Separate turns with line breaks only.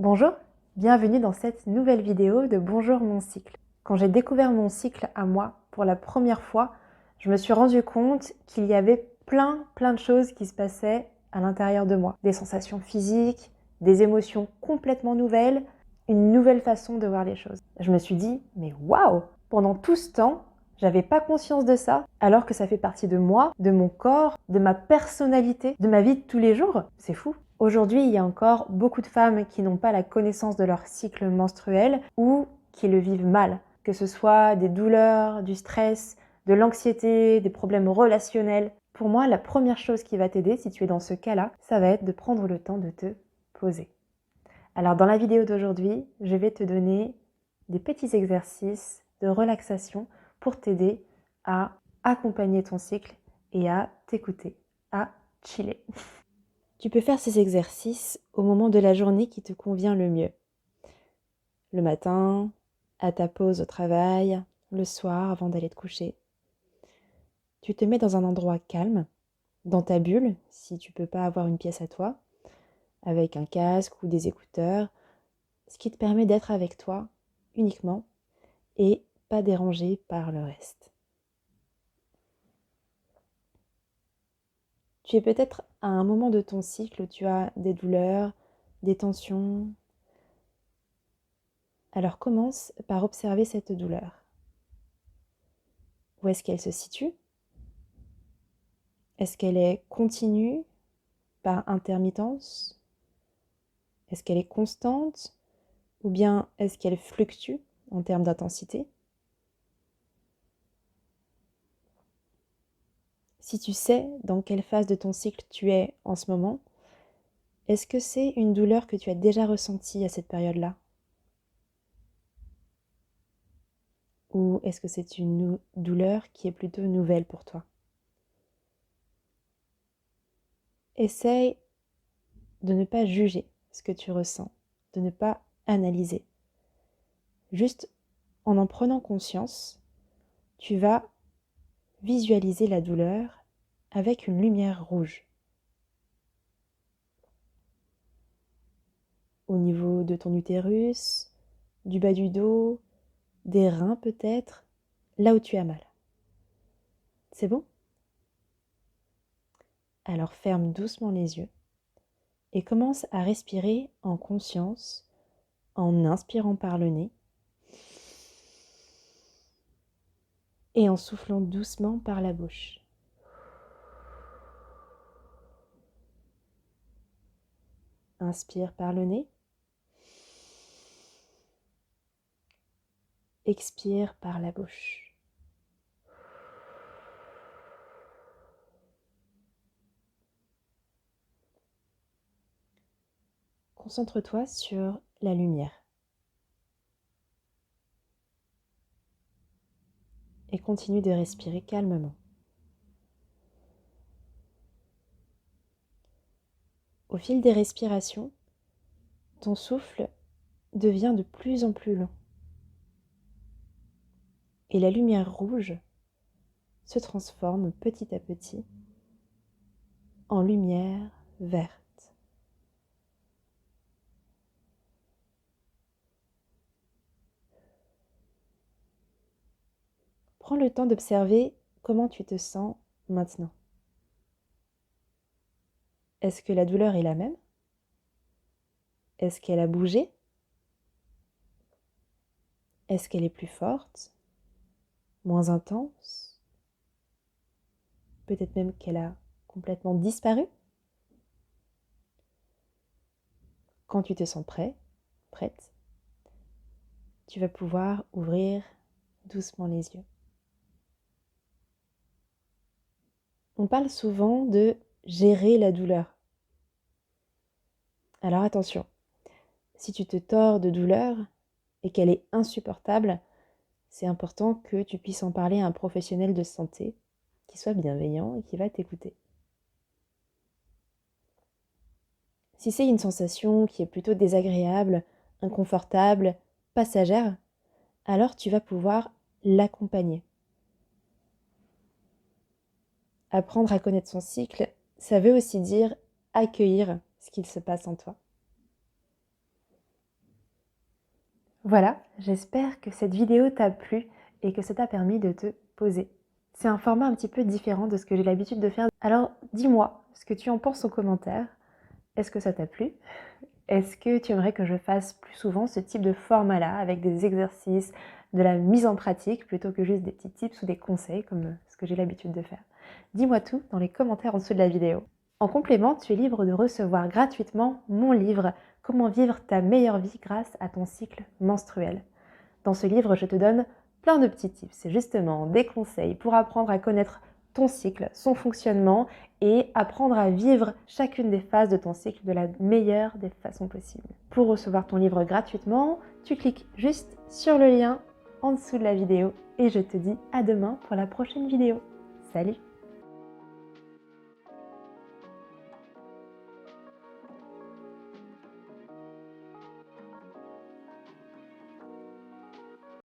Bonjour, bienvenue dans cette nouvelle vidéo de Bonjour mon cycle. Quand j'ai découvert mon cycle à moi pour la première fois, je me suis rendu compte qu'il y avait plein de choses qui se passaient à l'intérieur de moi. Des sensations physiques, des émotions complètement nouvelles, une nouvelle façon de voir les choses. Je me suis dit, mais waouh! Pendant tout ce temps, j'avais pas conscience de ça, alors que ça fait partie de moi, de mon corps, de ma personnalité, de ma vie de tous les jours. C'est fou. Aujourd'hui, il y a encore beaucoup de femmes qui n'ont pas la connaissance de leur cycle menstruel ou qui le vivent mal. Que ce soit des douleurs, du stress, de l'anxiété, des problèmes relationnels. Pour moi, la première chose qui va t'aider, si tu es dans ce cas-là, ça va être de prendre le temps de te poser. Alors dans la vidéo d'aujourd'hui, je vais te donner des petits exercices de relaxation pour t'aider à accompagner ton cycle et à t'écouter, à chiller. Tu peux faire ces exercices au moment de la journée qui te convient le mieux. Le matin, à ta pause au travail, le soir avant d'aller te coucher. Tu te mets dans un endroit calme, dans ta bulle, si tu ne peux pas avoir une pièce à toi, avec un casque ou des écouteurs, ce qui te permet d'être avec toi uniquement et pas dérangé par le reste. Tu es peut-être à un moment de ton cycle où tu as des douleurs, des tensions. Alors commence par observer cette douleur. Où est-ce qu'elle se situe ? Est-ce qu'elle est continue par intermittence ? Est-ce qu'elle est constante ? Ou bien est-ce qu'elle fluctue en termes d'intensité ? Si tu sais dans quelle phase de ton cycle tu es en ce moment, est-ce que c'est une douleur que tu as déjà ressentie à cette période-là ? Ou est-ce que c'est une douleur qui est plutôt nouvelle pour toi ? Essaye de ne pas juger ce que tu ressens, de ne pas analyser. Juste en prenant conscience, tu vas visualiser la douleur avec une lumière rouge. Au niveau de ton utérus, du bas du dos, des reins peut-être, là où tu as mal. C'est bon ? Alors ferme doucement les yeux et commence à respirer en conscience en inspirant par le nez et en soufflant doucement par la bouche. Inspire par le nez. Expire par la bouche. Concentre-toi sur la lumière. Et continue de respirer calmement. Au fil des respirations, ton souffle devient de plus en plus long. Et la lumière rouge se transforme petit à petit en lumière verte. Prends le temps d'observer comment tu te sens maintenant. Est-ce que la douleur est la même ? Est-ce qu'elle a bougé ? Est-ce qu'elle est plus forte ? Moins intense ? Peut-être même qu'elle a complètement disparu ? Quand tu te sens prêt, prête, tu vas pouvoir ouvrir doucement les yeux. On parle souvent de gérer la douleur. Alors attention, si tu te tords de douleur et qu'elle est insupportable, c'est important que tu puisses en parler à un professionnel de santé qui soit bienveillant et qui va t'écouter. Si c'est une sensation qui est plutôt désagréable, inconfortable, passagère, alors tu vas pouvoir l'accompagner. Apprendre à connaître son cycle, ça veut aussi dire accueillir ce qu'il se passe en toi. Voilà, j'espère que cette vidéo t'a plu et que ça t'a permis de te poser. C'est un format un petit peu différent de ce que j'ai l'habitude de faire. Alors dis-moi ce que tu en penses en commentaire. Est-ce que ça t'a plu? Est-ce que tu aimerais que je fasse plus souvent ce type de format-là, avec des exercices, de la mise en pratique, plutôt que juste des petits tips ou des conseils, comme ce que j'ai l'habitude de faire? Dis-moi tout dans les commentaires en dessous de la vidéo. En complément, tu es libre de recevoir gratuitement mon livre « Comment vivre ta meilleure vie grâce à ton cycle menstruel ». Dans ce livre, je te donne plein de petits tips. C'est justement des conseils pour apprendre à connaître ton cycle, son fonctionnement et apprendre à vivre chacune des phases de ton cycle de la meilleure des façons possibles. Pour recevoir ton livre gratuitement, tu cliques juste sur le lien en dessous de la vidéo et je te dis à demain pour la prochaine vidéo. Salut!